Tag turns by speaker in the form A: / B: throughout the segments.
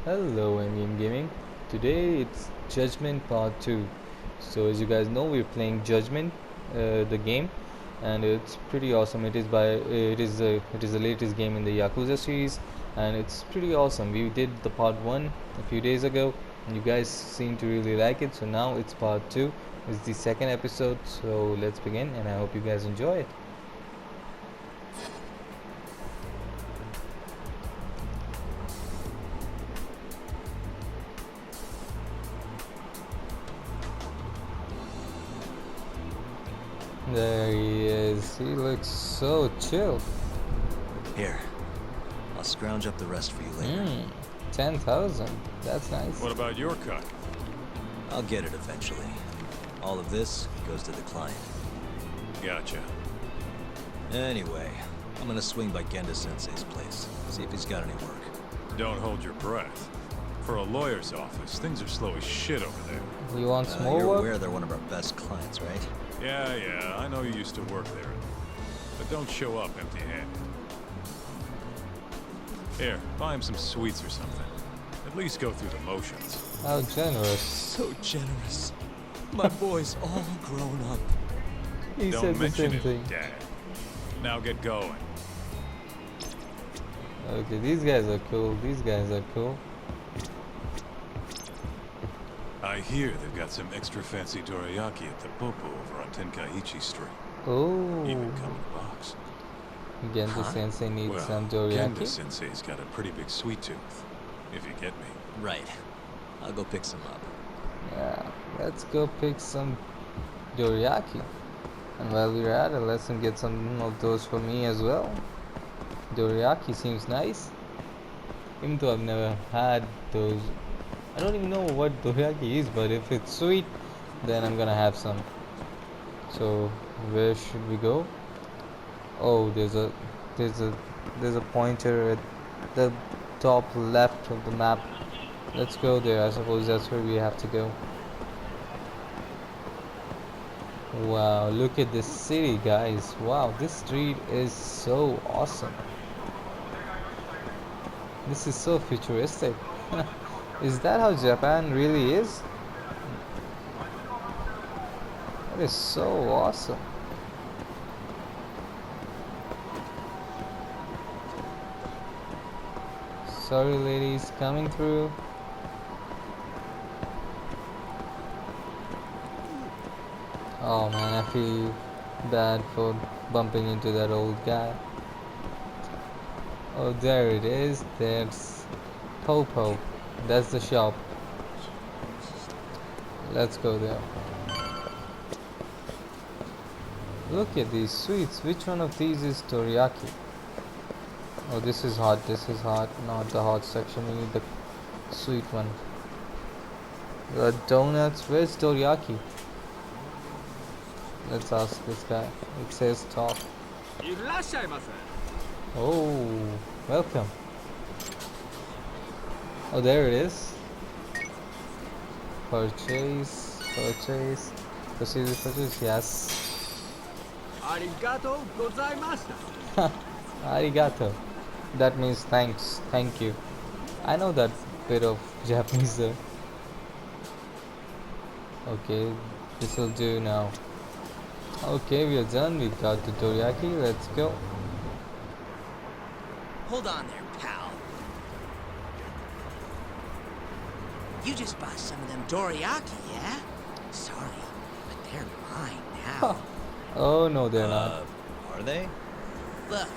A: Hello MVM Gaming. Today it's Judgement Part 2. So as you guys know, we're playing Judgement, the game, and it's pretty awesome. It is the latest game in the Yakuza series, and it's pretty awesome. We did the Part 1 a few days ago, and you guys seem to really like it. So now it's Part 2. It's the second episode. So let's begin, and I hope you guys enjoy it. There he is. He looks so chill.
B: Here, I'll scrounge up the rest for you later.
A: 10,000. That's nice.
C: What about your cut?
B: I'll get it eventually. All of this goes to the client.
C: Gotcha.
B: Anyway, I'm gonna swing by Genda-sensei's place, see if he's got any work.
C: Don't hold your breath. For a lawyer's office, things are slow as shit over there.
A: You want more
B: You're
A: work?
B: aware they're one of our best clients, right?
C: Yeah, I know you used to work there. But don't show up empty-handed. Here, buy him some sweets or something. At least go through the motions.
A: How generous.
B: So generous. My boy's all grown up.
A: He
C: Don't
A: said the
C: mention
A: same
C: it,
A: thing.
C: Dad. Now get going.
A: Okay, these guys are cool. These guys are cool.
C: I hear they've got some extra fancy dorayaki at the Popo over on Tenkaichi Street.
A: Oh,
C: Even come in a box.
A: Genda Sensei needs
C: Well,
A: some
C: Genda
A: dorayaki.
C: Sensei's got a pretty big sweet tooth, if you get me.
B: Right. I'll go pick some up.
A: Yeah, let's go pick some dorayaki. And while we're at it, let's get some of those for me as well. Dorayaki seems nice. Even though I've never had those. I don't even know what dorayaki is, but if it's sweet, then I'm gonna have some. So where should we go? Oh, there's a pointer at the top left of the map. Let's go there. I suppose that's where we have to go. Wow, look at this city, guys. Wow, this street is so awesome. This is so futuristic. Is that how Japan really is? That is so awesome. Sorry, ladies, coming through. Oh man, I feel bad for bumping into that old guy. Oh, there it is. There's Popo. That's the shop. Let's go there. Look at these sweets. Which one of these is teriyaki? Oh, this is hot. This is hot. Not the hot section. We need the sweet one. The donuts. Where's teriyaki? Let's ask this guy. It says talk. Oh, welcome. Oh, there it is. Purchase. Proceed with purchase. Yes.
D: Arigato gozaimashita.
A: Arigato. That means thanks. Thank you. I know that bit of Japanese there. Okay, this will do now. Okay, we are done. We got the dorayaki. Let's go.
E: Hold on there, pal. You just bought some of them dorayaki, yeah? Sorry, but they're mine now.
A: Oh no, they're not.
B: Are they?
E: Look,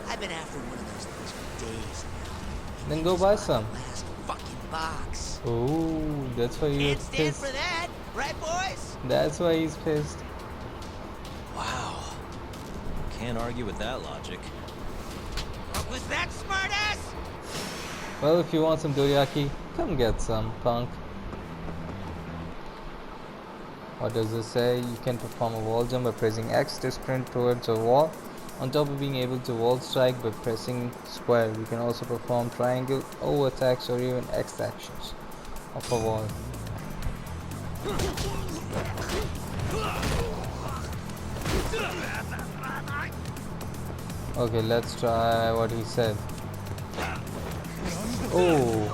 E: I've been after one of those things for days now.
A: Then go buy some.
E: Last fucking box.
A: Oh, that's why you're
E: Can't stand
A: pissed.
E: for that, right, boys?
A: That's why he's pissed.
B: Wow. Can't argue with that logic.
E: What was that, smartass?
A: Well, if you want some dorayaki, come get some, punk. What does this say? You can perform a wall jump by pressing X to sprint towards a wall. On top of being able to wall strike by pressing square, you can also perform triangle, O attacks, or even X actions of a wall. Okay, let's try what he said. Oh,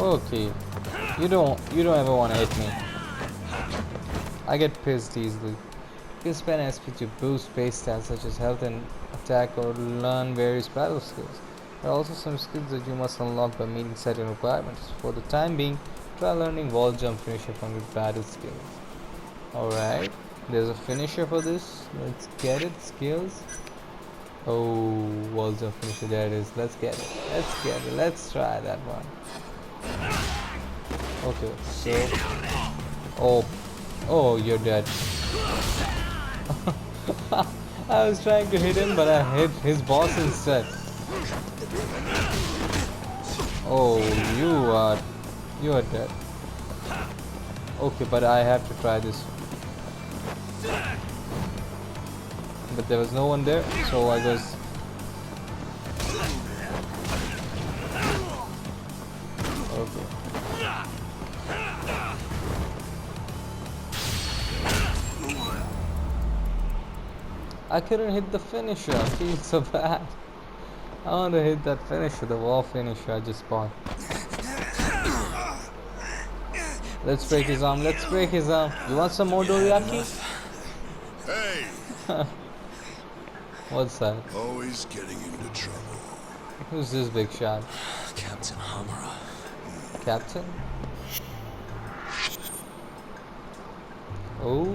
A: Okay. You don't ever want to hit me. I get pissed easily. You can spend SP to boost base stats such as health and attack or learn various battle skills. There are also some skills that you must unlock by meeting certain requirements. For the time being, try learning wall jump finisher from your battle skills. Alright, there's a finisher for this. Let's get it. Skills. Oh, wall jump finisher. There it is. Let's get it. Let's get it. Let's try that one. Okay, so. Oh, oh, you're dead. I was trying to hit him, but I hit his boss instead. Oh, you are dead. Okay, but I have to try this. But there was no one there, so I was. Okay. I couldn't hit the finisher. I feel so bad. I want to hit that finisher, the wall finisher I just spawned. Let's break his arm. Let's break his arm. You want some more doriyaki?
F: Hey,
A: What's that?
F: always getting into trouble.
A: Who's this big shot?
B: Captain Hamura.
A: Captain? Oh.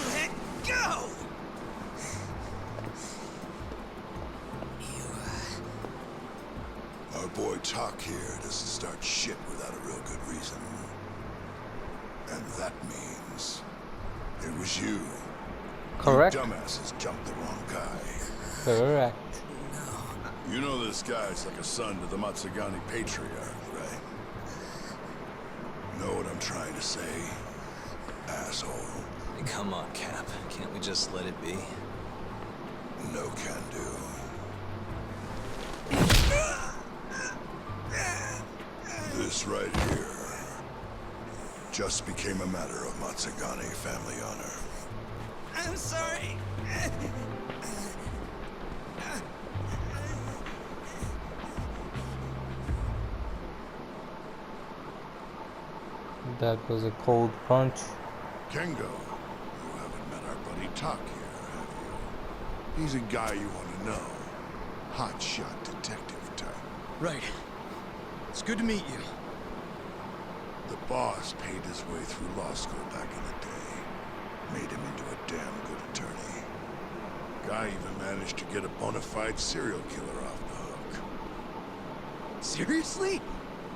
E: Let go!
F: Our boy Talk here doesn't start shit without a real good reason. And that means it was you.
A: Correct.
F: You dumbasses jumped the wrong guy.
A: Correct.
F: You know this guy's like a son to the Matsugani patriarch, right? Know what I'm trying to say, asshole?
B: Hey, come on, Cap. Can't we just let it be?
F: No can do. This right here just became a matter of Matsugani family honor.
E: I'm sorry.
A: That was a cold punch.
F: Kengo, you haven't met our buddy Talk here, have you? He's a guy you want to know. Hotshot detective type.
D: Right. It's good to meet you.
F: The boss paid his way through law school back in the day. Made him into a damn good attorney. Guy even managed to get a bona fide serial killer off the hook.
D: Seriously?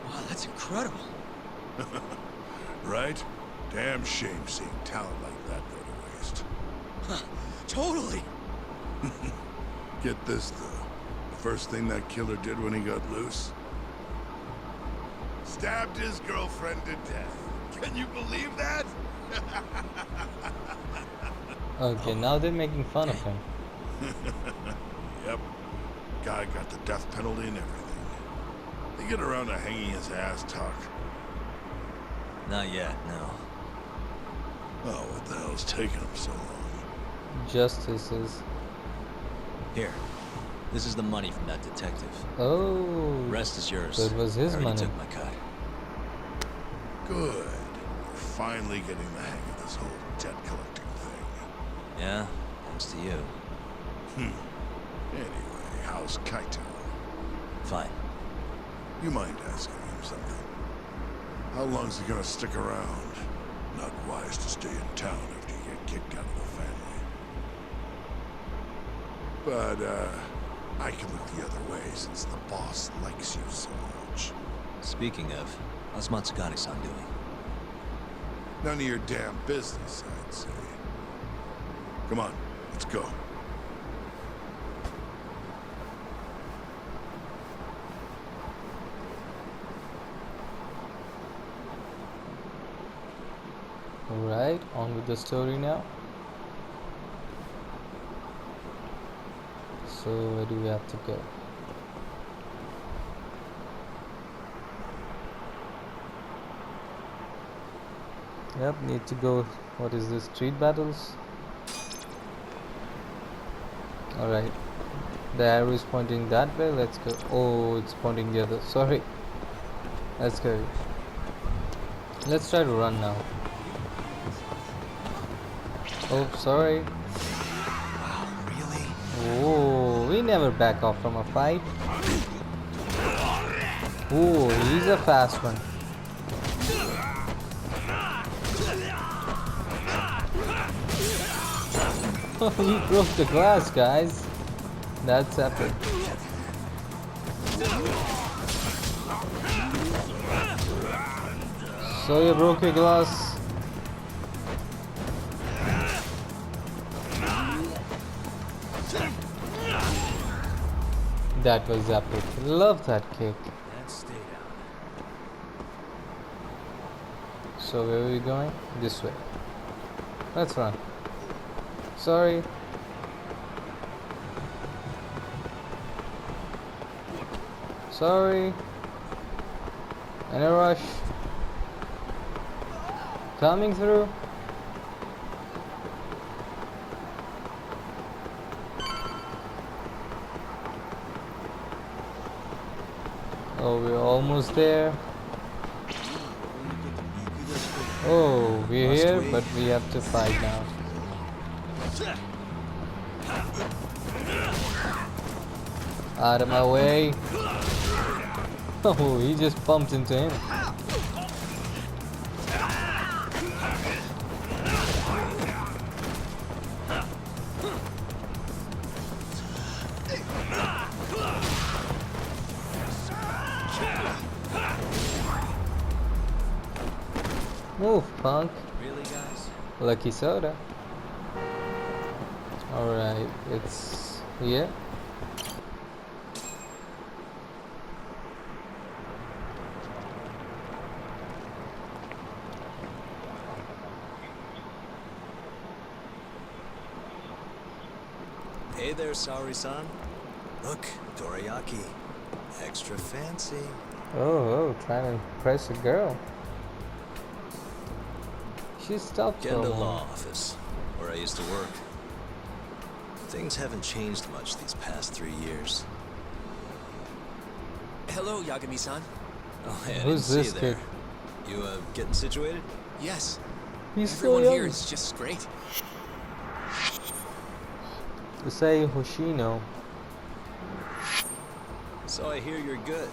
D: Wow, that's incredible.
F: Right? Damn shame seeing talent like that go to waste.
D: Huh, totally.
F: Get this, though. The first thing that killer did when he got loose? Stabbed his girlfriend to death. Can you believe that?
A: Okay, now they're making fun of him.
F: Yep. Guy got the death penalty and everything. They get around to hanging his ass, Talk.
B: Not yet, no.
F: Oh, what the hell's taking him so long?
A: Justice is.
B: Here. This is the money from that detective.
A: Oh.
B: Rest is yours.
A: So it was his
B: I already
A: money.
B: took my cut.
F: Good. We're finally getting the hang of this whole debt collecting thing.
B: Yeah? Thanks to you.
F: Anyway, how's Kaito?
B: Fine.
F: You mind asking him something? How long's he gonna stick around? Not wise to stay in town after you get kicked out of the family. But, I can look the other way since the boss likes you so much.
B: Speaking of, how's Matsugani-san doing?
F: None of your damn business, I'd say. Come on, let's go.
A: Alright, on with the story now. So where do we have to go? Yep, need to go. What is this? Street battles? Alright. The arrow is pointing that way. Let's go. Oh, it's pointing the other. Sorry. Let's go. Let's try to run now. Oh, sorry.
B: Wow, really?
A: Oh, we never back off from a fight. Oh, he's a fast one. He broke the glass, guys. That's epic. So you broke your glass. That was epic. Love that kick.
B: Let's stay down.
A: So where are we going? This way. Let's run. Sorry. Sorry. In a rush. Coming through. Oh, we're almost there. Oh, we're here, but we have to fight now. Out of my way. Oh, he just bumped into him. Move, punk.
B: Really, guys?
A: Lucky soda. Alright, it's here.
B: Hey there, Saori-san. Look, dorayaki. Extra fancy.
A: Oh, trying to impress a girl. She stopped for a
B: Genda
A: moment.
B: Law Office, where I used to work. Things haven't changed much these past 3 years.
D: Hello, Yagami-san.
B: Oh, hey, I
A: Who's
B: didn't
A: this
B: see you there.
A: kid?
B: You, getting situated?
D: Yes,
A: He's
D: everyone
A: so
D: here
A: young.
D: is just great.
A: Say Hoshino.
B: So I hear you're good.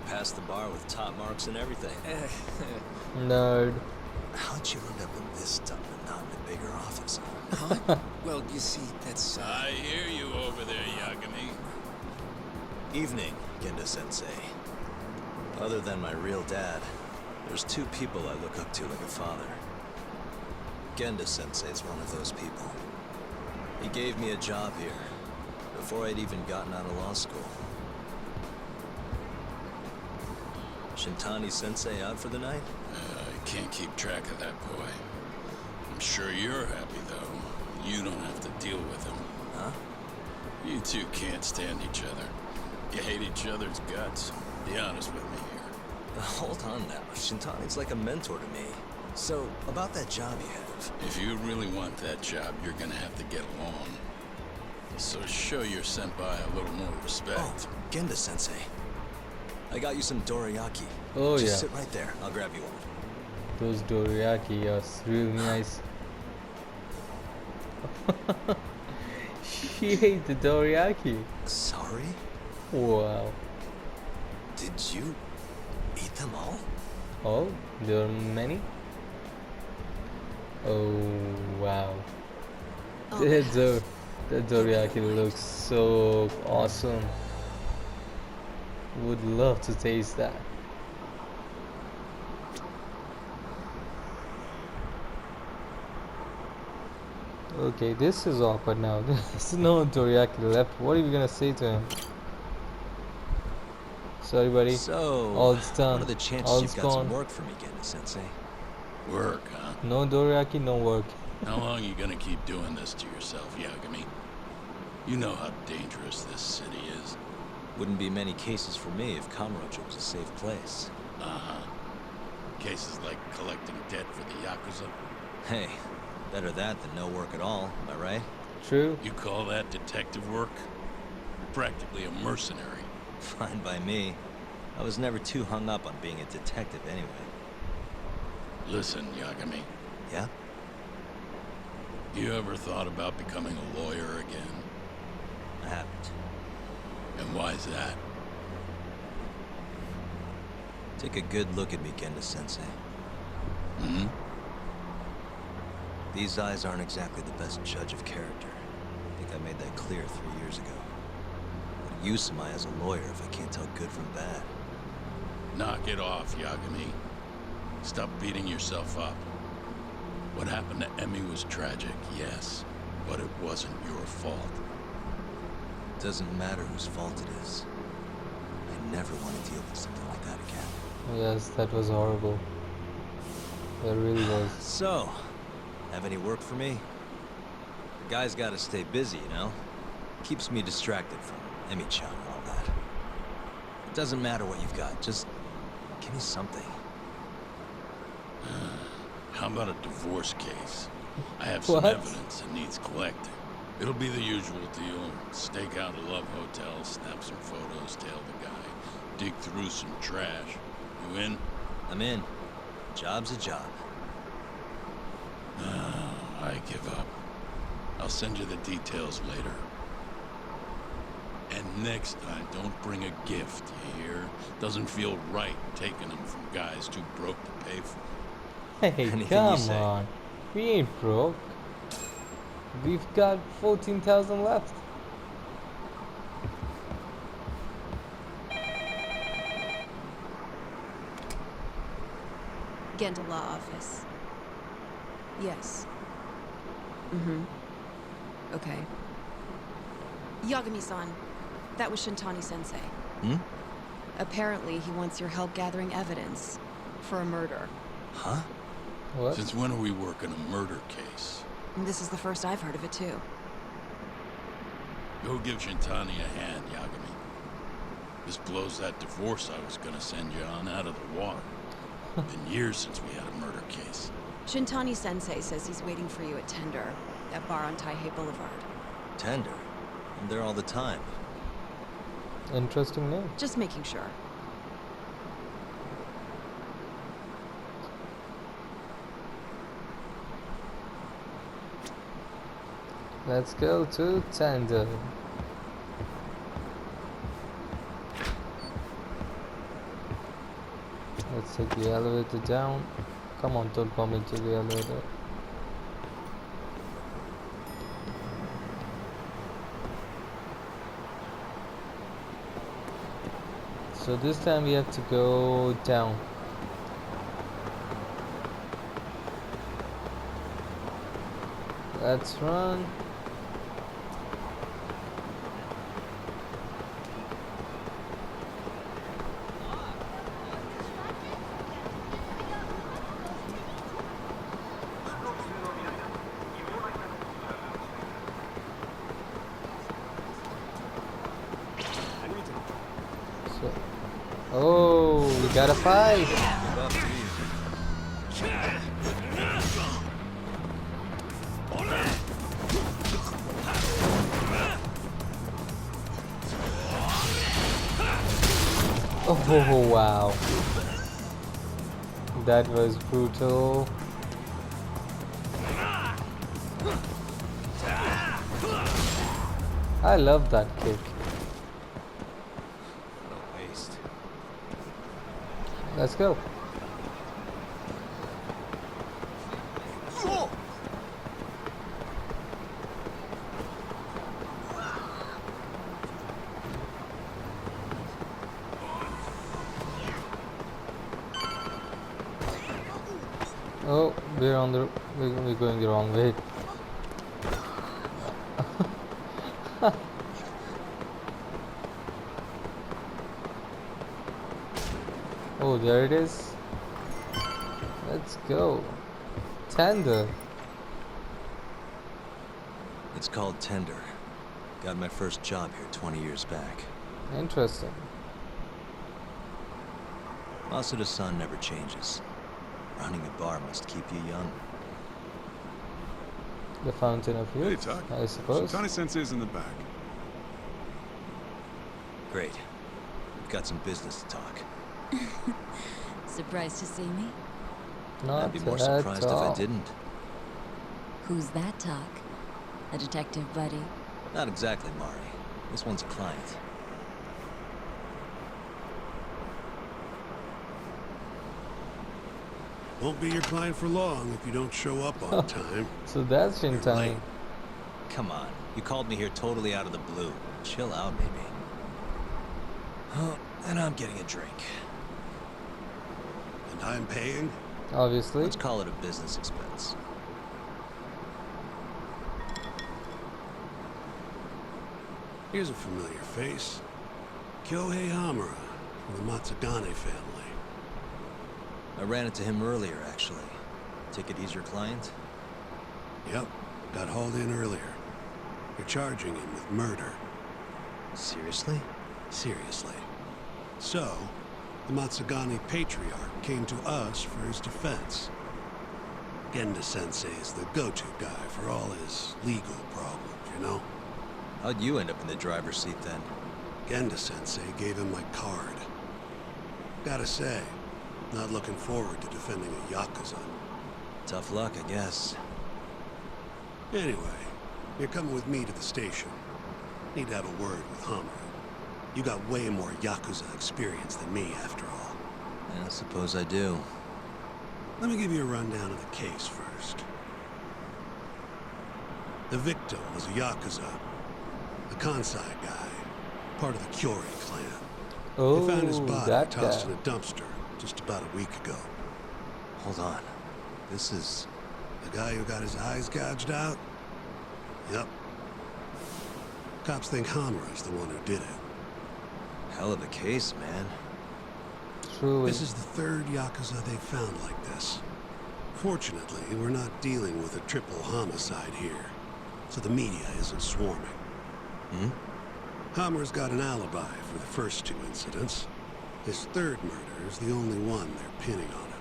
B: Passed the bar with top marks and everything.
A: Nerd.
B: How'd you end up in this stuff and not in a bigger office?
D: Huh? Well, you see, that's,
C: I hear you over there, Yagami.
B: Evening, Genda-sensei. Other than my real dad, there's 2 people I look up to like a father. Genda-sensei is one of those people. He gave me a job here, before I'd even gotten out of law school. Shintani-sensei out for the night?
C: I can't keep track of that boy. I'm sure you're happy, though. You don't have to deal with him.
B: Huh?
C: You two can't stand each other. You hate each other's guts. Be honest with me here.
B: Hold on now. Shintani's like a mentor to me. So, about that job you have.
C: If you really want that job, you're gonna have to get along. So show your senpai a little more respect.
B: Oh, Genda-sensei. I got you some dorayaki.
A: Oh,
B: Just
A: yeah.
B: sit right there. I'll grab you one.
A: Those dorayaki are really nice. She ate the dorayaki.
B: Sorry?
A: Wow.
B: Did you eat them all?
A: Oh, there are many? Oh, wow. The dorayaki looks so awesome. Would love to taste that. Okay, this is awkward now. There's no dorayaki left. What are we gonna say to him? Sorry, buddy.
B: So,
A: All's done.
B: what are the chances
A: All's
B: you've got some
A: gone.
B: work for me, Genda-sensei?
C: Work, huh?
A: No dorayaki, no work.
C: How long you gonna keep doing this to yourself, Yagami? You know how dangerous this city is.
B: Wouldn't be many cases for me if Kamurocho was a safe place.
C: Uh-huh. Cases like collecting debt for the Yakuza.
B: Hey, better that than no work at all, am I right?
A: True.
C: You call that detective work? Practically a mercenary.
B: Fine by me. I was never too hung up on being a detective anyway.
C: Listen, Yagami,
B: Yeah?
C: you ever thought about becoming a lawyer again?
B: I haven't.
C: And why's that?
B: Take a good look at me, Genda-sensei.
C: Hmm?
B: These eyes aren't exactly the best judge of character. I think I made that clear 3 years ago. What use am I as a lawyer if I can't tell good from bad?
C: Knock it off, Yagami. Stop beating yourself up. What happened to Emmy was tragic, yes, but it wasn't your fault.
B: It doesn't matter whose fault it is. I never want to deal with something like that again.
A: Yes, that was horrible. It really was.
B: So, have any work for me? The guy's gotta stay busy, you know? Keeps me distracted from Emmy-chan and all that. It doesn't matter what you've got, just give me something.
C: How about a divorce case? I have
A: What?
C: some evidence that needs collecting. It'll be the usual deal. Stake out a love hotel, snap some photos, tail the guy, dig through some trash. You in?
B: I'm in. Job's a job.
C: I give up. I'll send you the details later. And next time, don't bring a gift, you hear? Doesn't feel right taking them from guys too broke to pay for them.
A: Hey,
B: Anything you
A: come
B: say.
A: on. We ain't broke. We've got 14,000 left.
G: Genda Law Office. Yes. Mm-hmm. Okay. Yagami-san, that was Shintani-sensei.
B: Hmm?
G: Apparently, he wants your help gathering evidence for a murder.
B: Huh?
A: What?
C: Since when are we working a murder case?
G: And this is the first I've heard of it, too.
C: Go give Shintani a hand, Yagami. This blows that divorce I was gonna send you on out of the water. Been years since we had a murder case.
G: Shintani-sensei says he's waiting for you at Tender, that bar on Taihei Boulevard.
B: Tender. I'm there all the time.
A: Interesting name.
G: Just making sure.
A: Let's go to Tender. Let's take the elevator down. Come on, don't bump into the elevator. So this time we have to go down. Let's run. So, oh, we got a fight.
B: Up to you.
A: Oh wow, that was brutal. I love that kick.
B: What a waste.
A: Let's go. Oh, we're going the wrong way. Oh, there it is. Let's go. Tender.
B: It's called Tender. Got my first job here 20 years back.
A: Interesting.
B: Masuda-san never changes. Running a bar must keep you young.
A: The fountain of
H: Hey,
A: youth,
H: Tuck.
A: I suppose.
H: Shintani-sensei's in the back.
B: Great. We've got some business to talk.
H: Surprised to see me?
A: Not
B: I'd be more
A: at
B: surprised if I
A: all.
B: didn't.
H: Who's that talk? A detective buddy?
B: Not exactly, Mari. This one's a client.
F: Won't be your client for long if you don't show up on time.
A: So that's in
F: You're
A: time.
F: late.
B: Come on. You called me here totally out of the blue. Chill out, baby. Oh, and I'm getting a drink.
F: And I'm paying?
A: Obviously.
B: Let's call it a business expense.
F: Here's a familiar face. Kyohei Hamura from the Matsugane family.
B: I ran into him earlier, actually. Take it he's your client?
F: Yep, got hauled in earlier. You're charging him with murder.
B: Seriously?
F: Seriously. So, the Matsugane patriarch came to us for his defense. Genda-sensei is the go-to guy for all his legal problems, you know?
B: How'd you end up in the driver's seat then?
F: Genda-sensei gave him my card. Gotta say, not looking forward to defending a Yakuza.
B: Tough luck, I guess.
F: Anyway, you're coming with me to the station. Need to have a word with Hamura. You got way more Yakuza experience than me, after all.
B: Yeah, I suppose I do.
F: Let me give you a rundown of the case first. The victim was a Yakuza, a Kansai guy, part of the Kyori clan.
A: Oh,
F: They found his body
A: that
F: tossed
A: guy.
F: in a dumpster just about a week ago.
B: Hold on. This is...
F: The guy who got his eyes gouged out? Yep. Cops think Hamura's the one who did it.
B: hell of a case, man.
A: Truly.
F: This is the third Yakuza they've found like this. Fortunately, we're not dealing with a triple homicide here, so the media isn't swarming.
B: Hmm?
F: Hammer's got an alibi for the first two incidents. His third murder is the only one they're pinning on him.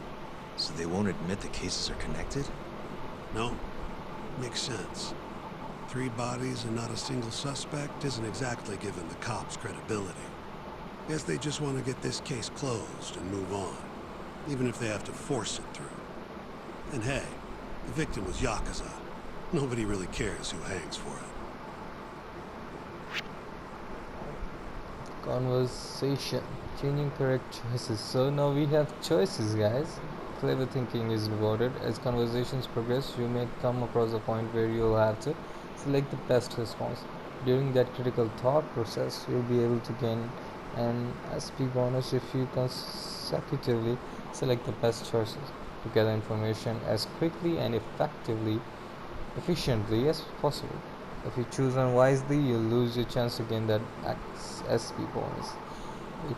B: So they won't admit the cases are connected?
F: No, makes sense. 3 bodies and not a single suspect isn't exactly giving the cops credibility. Guess they just want to get this case closed and move on, even if they have to force it through. And hey, the victim was Yakuza. Nobody really cares who hangs for it.
A: Conversation. Changing correct choices. So now we have choices, guys. Clever thinking is rewarded. As conversations progress, you may come across a point where you'll have to select the best response. During that critical thought process, you'll be able to gain an SP bonus if you consecutively select the best choices to gather information as quickly and efficiently as possible. If you choose unwisely, you'll lose your chance to gain that SP bonus.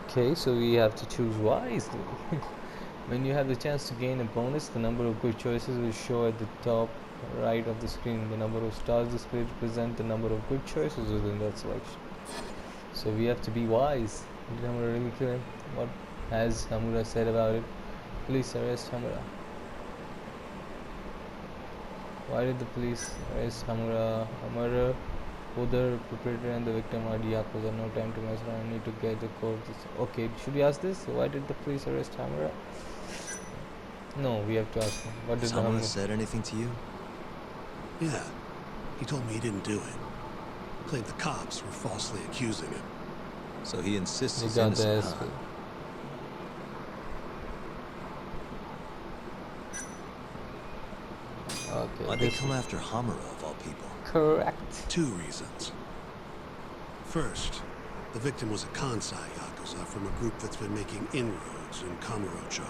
A: Okay, so we have to choose wisely. When you have the chance to gain a bonus, the number of good choices will show at the top right of the screen. The number of stars displayed represent the number of good choices within that selection. So we have to be wise. Did Hamura really kill him? What has Hamura said about it? Police arrest Hamura. Why did the police arrest Hamura? Hamura, both the perpetrator and the victim are Yakuza. No time to mess around. I need to get the code. Okay, should we ask this? Why did the police arrest Hamura? No, we have to ask him. What did
B: Has
A: the
B: Hamura
A: Hamura
B: said anything to you?
F: Yeah, he told me he didn't do it. Claimed the cops were falsely accusing him.
B: So he insists
A: He
B: he's
A: got the
B: innocent,
A: SP.
B: huh?
A: Okay,
B: Why'd they
A: this
B: come
A: is
B: after Hamura, of all people?
A: correct.
F: 2 reasons. First, the victim was a Kansai Yakuza from a group that's been making inroads in Kamurocho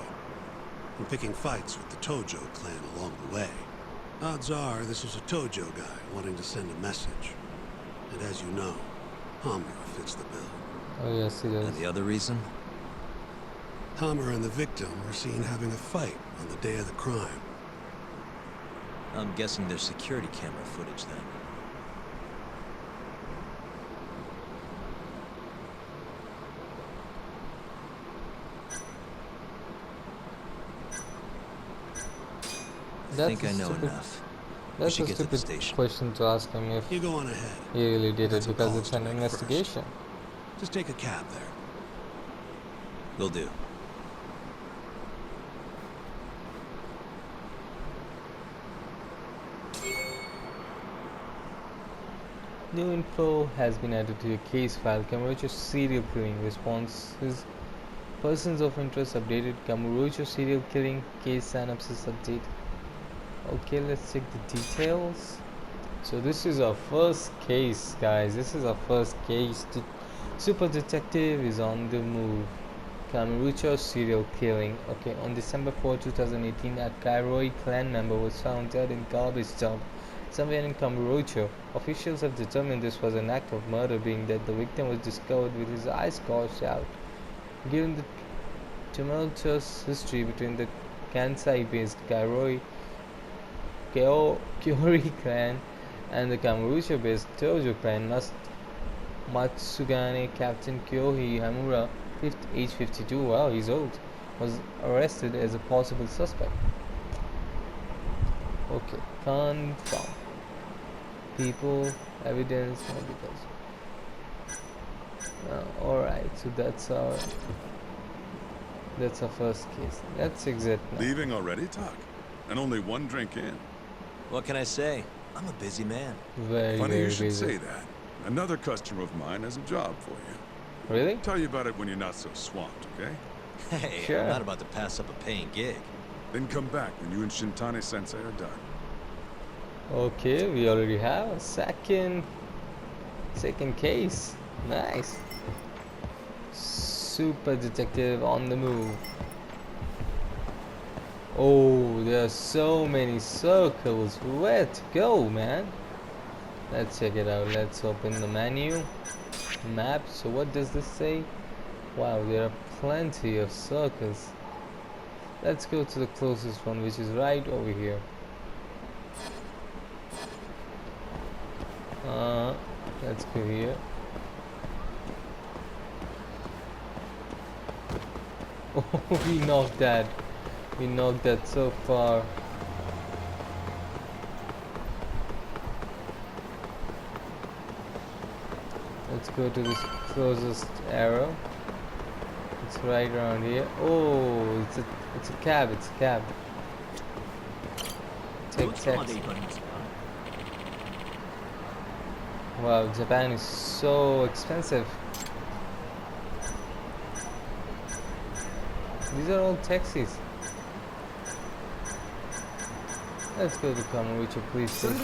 F: and picking fights with the Tojo clan along the way. Odds are this was a Tojo guy wanting to send a message. And as you know, Hamura fits the bill.
A: Oh yes, he does.
B: And the other reason?
F: Hamura and the victim were seen having a fight on the day of the crime.
B: I'm guessing there's security camera footage then. I
A: That's
B: think
A: a
B: I know
A: stupid-
B: enough. We
A: That's
B: should
A: a
B: get to the
A: stupid
B: station.
A: question to ask him if
F: You go on ahead.
A: he really did
F: Got
A: it
F: some
A: because
F: calls
A: it's
F: to
A: an
F: make first.
A: investigation.
B: Just take a cab there. Will do.
A: New info has been added to your case file. Kamurocho serial killing responses. Persons of interest updated. Kamurocho serial killing case synopsis update. Okay, let's check the details. So this is our first case, guys. This is our first case. The super detective is on the move. Kamurocho serial killing. Okay, on December 4, 2018, a Kairoi clan member was found dead in garbage dump somewhere in Kamurocho. Officials have determined this was an act of murder, being that the victim was discovered with his eyes gouged out. Given the tumultuous history between the Kansai-based Kyori clan and the Kamurocho-based Tojo clan, Matsugane Captain Kyohei Hamura, age 52, wow, he's old, was arrested as a possible suspect. Okay, confirm. People, evidence, alright, so that's our first case. Let's exit now.
I: Leaving already, Talk? And only one drink in.
B: What can I say? I'm a busy man.
A: Very,
I: Funny
A: very
I: you should
A: busy.
I: say that. Another customer of mine has a job for you.
A: Really?
I: Tell you about it when you're not so swamped, okay?
B: Hey,
A: Sure.
B: I'm not about to pass up a paying gig.
I: Then come back when you and Shintani-sensei are done.
A: Okay, we already have a second case. Nice. Super detective on the move. Oh, there are so many circles. Where to go, man? Let's check it out. Let's open the menu. Map. So what does this say? Wow, there are plenty of circles. Let's go to the closest one, which is right over here. Let's go here. Oh, we knocked that. We knocked that so far. Let's go to this closest arrow. It's right around here. Oh, it's a cab. It's a cab. Take taxi. Wow, Japan is so expensive. These are all taxis. Let's go to Kamurocho police station.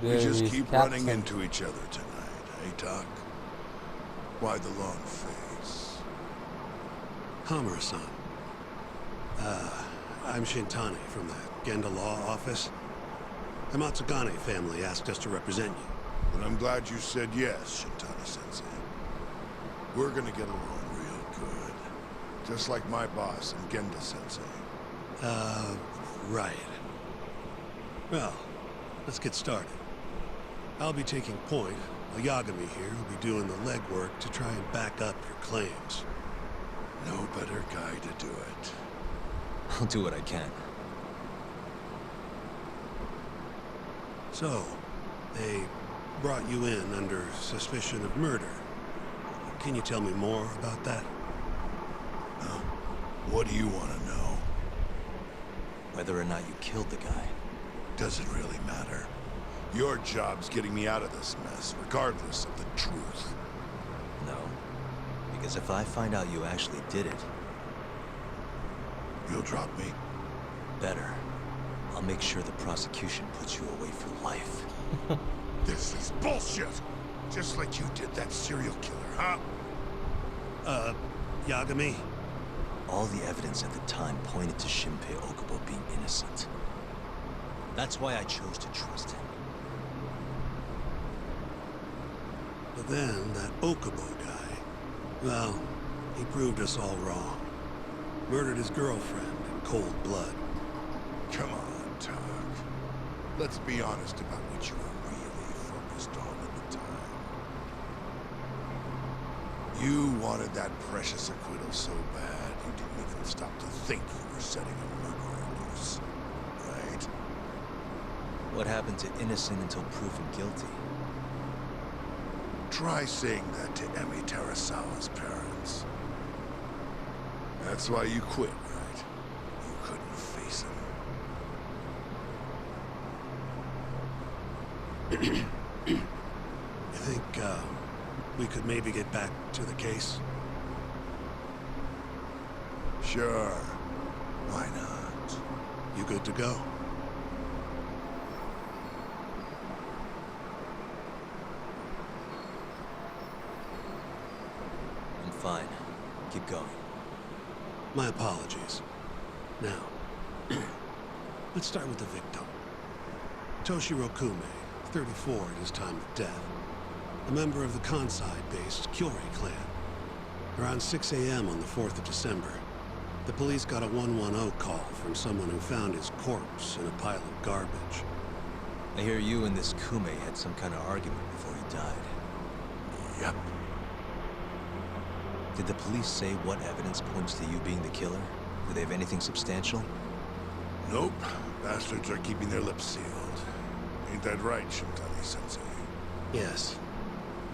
F: We
A: There
F: just
A: is
F: keep
A: Captain.
F: running into each other tonight, eh, Doc? Why the long face?
J: Hamura-san. I'm Shintani from the Genda Law Office. The Matsugane family asked us to represent you.
F: But I'm glad you said yes, Shintani-sensei. We're gonna get along real good. Just like my boss and Genda-sensei.
J: Right. Well, let's get started. I'll be taking point. Yagami here will be doing the legwork to try and back up your claims.
F: No better guy to do it.
B: I'll do what I can.
J: So, they brought you in under suspicion of murder. Can you tell me more about that?
F: What do you want to know?
B: Whether or not you killed the guy.
F: Doesn't really matter. Your job's getting me out of this mess, regardless of the truth.
B: No. Because if I find out you actually did it,
F: You'll drop me?
B: better. I'll make sure the prosecution puts you away for life.
F: This is bullshit! Just like you did that serial killer, huh?
J: Yagami?
B: All the evidence at the time pointed to Shinpei Okubo being innocent. That's why I chose to trust him.
J: But then, that Okubo guy, well, he proved us all wrong. Murdered his girlfriend in cold blood.
F: Come on, Doc. Let's be honest about what you were really focused on at the time. You wanted that precious acquittal so bad, you didn't even stop to think you were setting a murderer loose. Right?
B: What happened to innocent until proven guilty?
F: Try saying that to Emi Terasawa's parents. That's why you quit, right? You couldn't face him.
J: You think, we could maybe get back to the case?
F: Sure. Why not?
J: You good to go?
B: I'm fine. Keep going.
J: My apologies. Now, let's start with the victim. Toshiro Kume, 34 at his time of death. A member of the Kansai-based Kyori clan. Around 6 a.m. on the 4th of December, the police got a 110 call from someone who found his corpse in a pile of garbage.
B: I hear you and this Kume had some kind of argument before he died.
F: Yep.
B: Did the police say what evidence points to you being the killer? Do they have anything substantial?
F: Nope. Bastards are keeping their lips sealed. Ain't that right, Shintani-sensei?
J: Yes.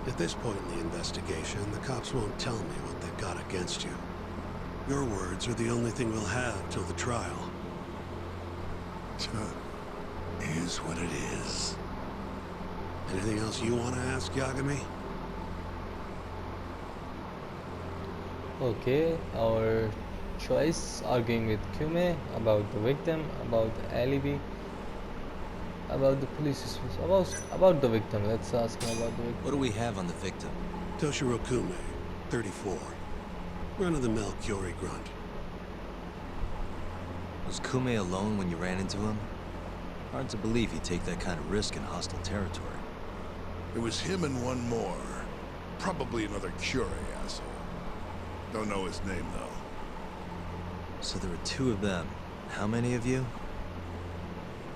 J: At this point in the investigation, the cops won't tell me what they've got against you. Your words are the only thing we'll have till the trial.
F: Is what it is.
J: Anything else you want to ask, Yagami?
A: Okay, our choice arguing with Kume about the victim, about the alibi, about the police, about the victim. Let's ask him about the victim.
B: What do we have on the victim?
J: Toshiro Kume, 34. Run-of-the-mill Kyori grunt.
B: Was Kume alone when you ran into him? Hard to believe he'd take that kind of risk in hostile territory.
F: It was him and one more. Probably another Curie asshole. Don't know his name, though.
B: So there were two of them. How many of you?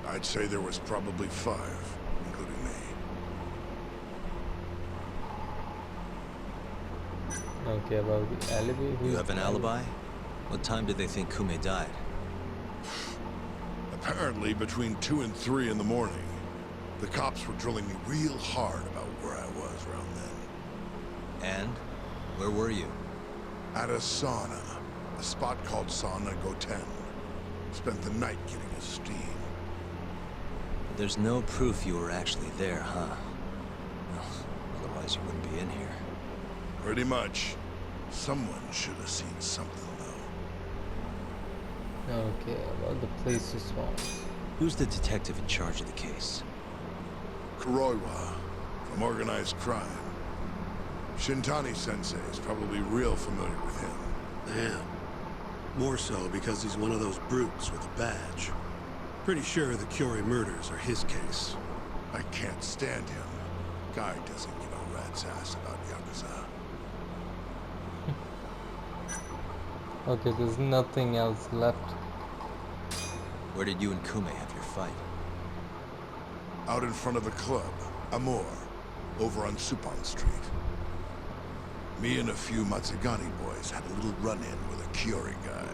F: I'd say there was probably 5, including me.
A: Okay, about the alibi.
B: You have an alibi? What time did they think Kume died?
F: Apparently between 2 and 3 in the morning. The cops were drilling me real hard about where I was around then.
B: And? Where were you?
F: At a sauna. A spot called Sauna Goten. Spent the night getting a steam.
B: There's no proof you were actually there, huh? Well, otherwise you wouldn't be in here.
F: Pretty much. Someone should have seen something, though.
A: Okay, about the police response.
B: Who's the detective in charge of the case?
F: Kuroiwa, from organized crime. Shintani-sensei is probably real familiar with him.
J: Damn. More so because he's one of those brutes with a badge. Pretty sure the Curie murders are his case.
F: I can't stand him. Guy doesn't give a rat's ass about Yakuza.
A: Okay, there's nothing else left.
B: Where did you and Kume have your fight?
F: Out in front of the club, Amor, over on Supon Street. Me and a few Matsugani boys had a little run-in with a Kyori guy.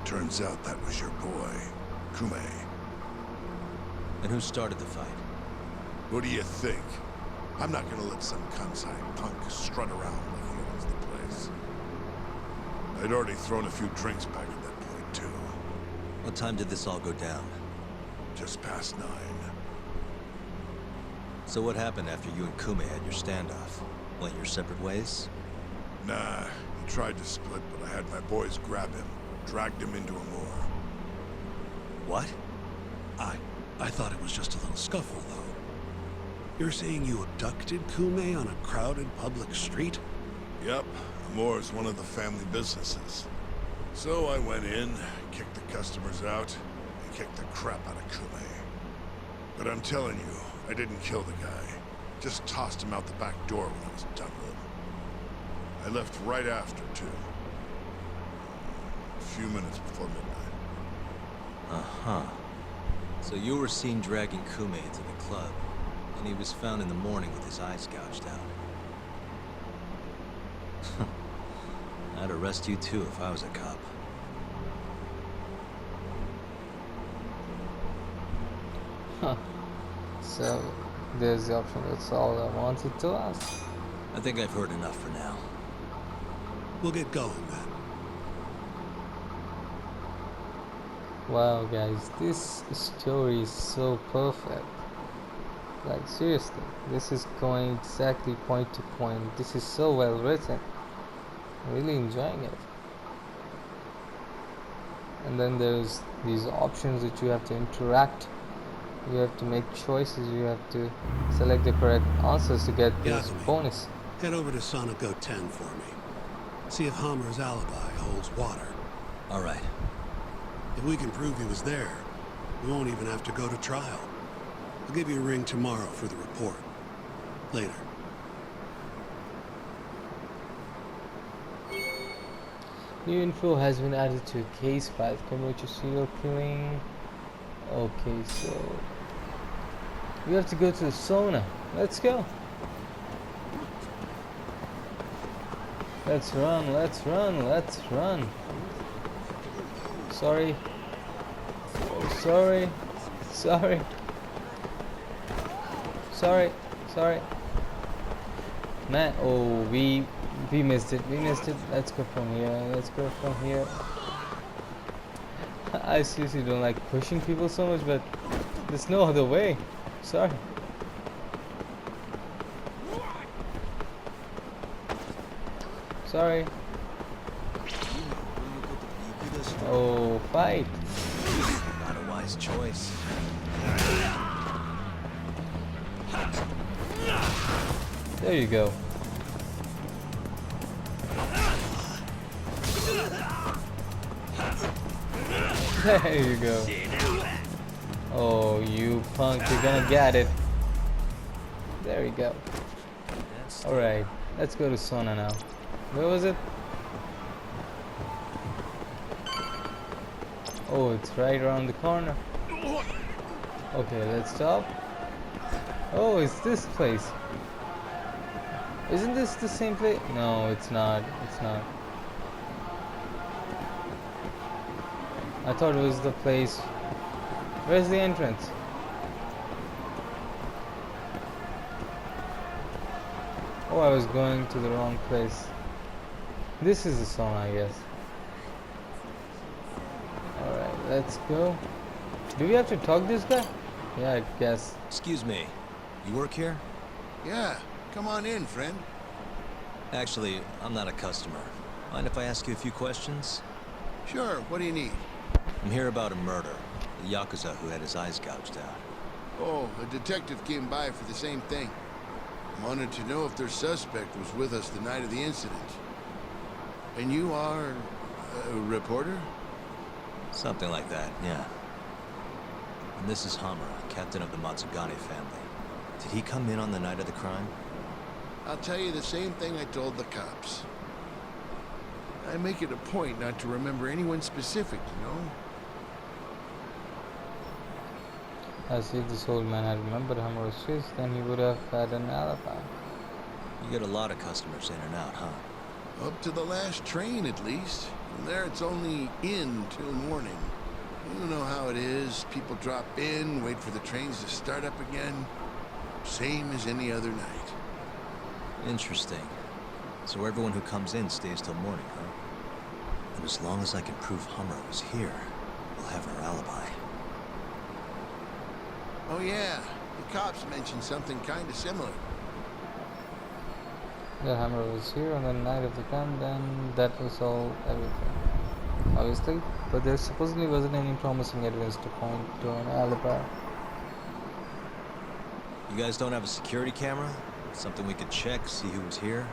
F: Turns out that was your boy, Kume.
B: And who started the fight?
F: What do you think? I'm not gonna let some Kansai punk strut around like he owns the place. I'd already thrown a few drinks back at that point, too.
B: What time did this all go down?
F: Just past 9.
B: So what happened after you and Kume had your standoff? Went your separate ways?
F: Nah, he tried to split, but I had my boys grab him. Dragged him into Amor.
B: What?
J: I thought it was just a little scuffle, though. You're saying you abducted Kume on a crowded public street?
F: Yep, Amor's one of the family businesses. So I went in, kicked the customers out, and kicked the crap out of Kume. But I'm telling you, I didn't kill the guy. Just tossed him out the back door when I was done with him. I left right after, too. A few minutes before midnight.
B: Uh-huh. So you were seen dragging Kume into the club, and he was found in the morning with his eyes gouged out. I'd arrest you too if I was a cop.
A: Huh. So, there's the option. That's all I wanted to ask.
B: I think I've heard enough for now.
J: We'll get going then.
A: Wow, guys, this story is so perfect. Like, seriously, this is going exactly point to point. This is so well written. Really enjoying it. And then there's these options that you have to interact. You have to make choices. You have to select the correct answers to get this
J: Yagami,
A: bonus.
J: head over to Sonico 10 for me. See if Hammer's alibi holds water.
B: All right.
J: If we can prove he was there, we won't even have to go to trial. I'll give you a ring tomorrow for the report. Later.
A: New info has been added to a case file. Commit to serial killing. Okay, so we have to go to the sauna. Let's go. Let's run, let's run, let's run. Sorry. Oh, sorry. Sorry. Sorry. Sorry. Man, oh, we missed it. We missed it. Let's go from here. Let's go from here. I seriously don't like pushing people so much, but there's no other way. Sorry. Sorry. Oh, fight.
B: Not a wise choice.
A: There you go. There you go. Oh, you punk, you're gonna get it. There you go. Alright, let's go to sauna now. Where was it? Oh, it's right around the corner. Okay, let's stop. Oh, it's this place. Isn't this the same place? No, it's not. It's not. I thought it was the place. Where's the entrance? Oh, I was going to the wrong place. This is the sauna, I guess. Alright, let's go. Do we have to talk to this guy? Yeah, I guess.
B: Excuse me. You work here?
F: Yeah, come on in, friend.
B: Actually, I'm not a customer. Mind if I ask you a few questions?
F: Sure, what do you need?
B: I'm here about a murder. The Yakuza who had his eyes gouged out.
F: Oh, a detective came by for the same thing. Wanted to know if their suspect was with us the night of the incident. And you are a reporter?
B: Something like that, yeah. And this is Hamura, captain of the Matsugane family. Did he come in on the night of the crime?
F: I'll tell you the same thing I told the cops. I make it a point not to remember anyone specific, you know?
A: As if this old man had remembered Hamura's face, then he would have had an alibi.
B: You get a lot of customers in and out, huh?
F: Up to the last train, at least. From there, it's only in till morning. You know how it is. People drop in, wait for the trains to start up again. Same as any other night.
B: Interesting. So everyone who comes in stays till morning, huh? And as long as I can prove Hamura was here, we'll have our alibi.
F: Oh yeah, the cops mentioned something kind of similar.
A: The Hamura was here on the night of the crime, then that was all everything. Obviously, but there supposedly wasn't any promising evidence to point to an alibi.
B: You guys don't have a security camera? Something we could check, see who was here?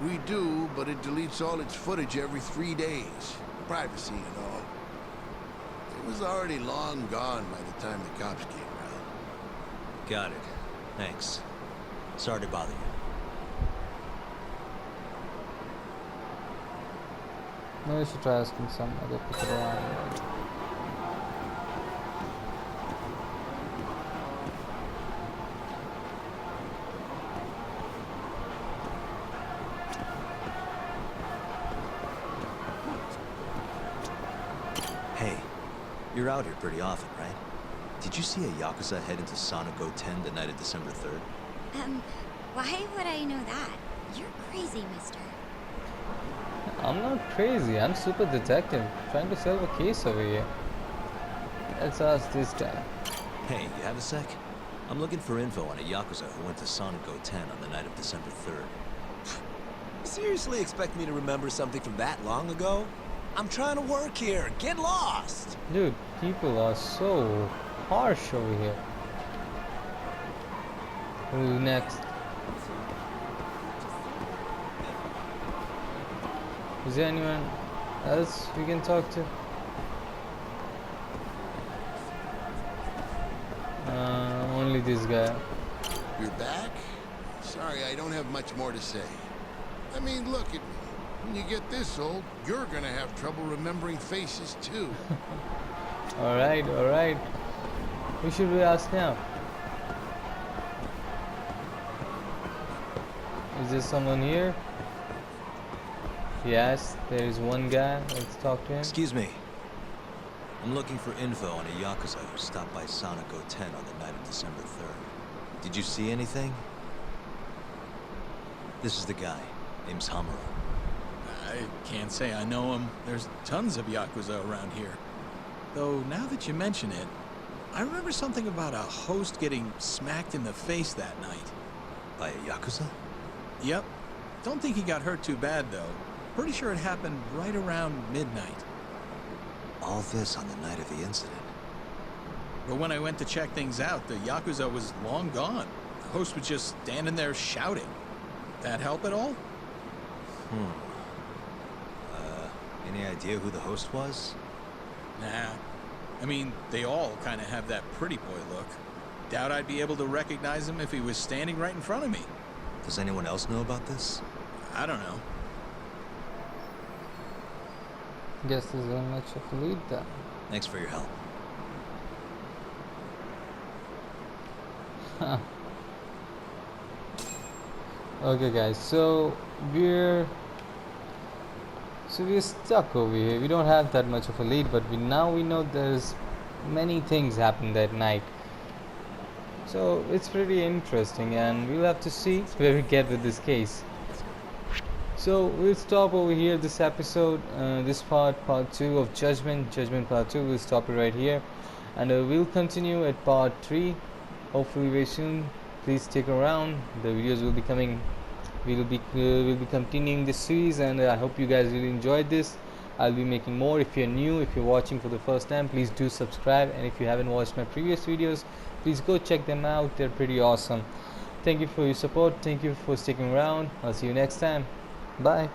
F: We do, but it deletes all its footage every 3 days. Privacy and all. It was already long gone by the time the cops came around.
B: Got it. Thanks. Sorry to bother you.
A: Maybe I should try asking some other people around.
B: You're out here pretty often, right? Did you see a Yakuza head into Sonico 10 the night of December 3rd?
K: Why would I know that? You're crazy, mister.
A: I'm not crazy. I'm super detective, trying to solve a case over here. Let's ask this guy.
B: Hey, you have a sec? I'm looking for info on a Yakuza who went to Sonico 10 on the night of December 3rd.
D: You seriously expect me to remember something from that long ago? I'm trying to work here. Get lost!
A: Dude, people are so harsh over here. Who's next? Is there anyone else we can talk to? Only this guy.
F: You're back? Sorry, I don't have much more to say. I mean, look at me. When you get this old, you're gonna have trouble remembering faces, too.
A: Alright, alright. Who should we ask now? Is there someone here? Yes, there is one guy. Let's talk to him.
B: Excuse me. I'm looking for info on a Yakuza who stopped by Sonico 10 on the night of December 3rd. Did you see anything? This is the guy. Name's Hamura.
L: I can't say I know him. There's tons of Yakuza around here. Though, now that you mention it, I remember something about a host getting smacked in the face that night.
B: By a Yakuza?
L: Yep. Don't think he got hurt too bad, though. Pretty sure it happened right around midnight.
B: All this on the night of the incident.
L: But when I went to check things out, the Yakuza was long gone. The host was just standing there shouting. That help at all?
B: Any idea who the host was?
L: Nah. I mean, they all kind of have that pretty boy look. Doubt I'd be able to recognize him if he was standing right in front of me.
B: Does anyone else know about this?
L: I don't know.
A: Guess there's not much of a lead then.
B: Thanks for your help.
A: Okay guys, so we're stuck over here. We don't have that much of a lead, but now we know there's many things happened that night. So it's pretty interesting, and we'll have to see where we get with this case. So we'll stop over here this episode, this part 2 of Judgement part 2. We'll stop it right here, and we'll continue at part 3 hopefully very soon. Please stick around. The videos will be coming. We'll be continuing this series, and I hope you guys really enjoyed this. I'll be making more. If you're new, if you're watching for the first time, please do subscribe, and if you haven't watched my previous videos, please go check them out. They're pretty awesome. Thank you for your support. Thank you for sticking around. I'll see you next time. Bye.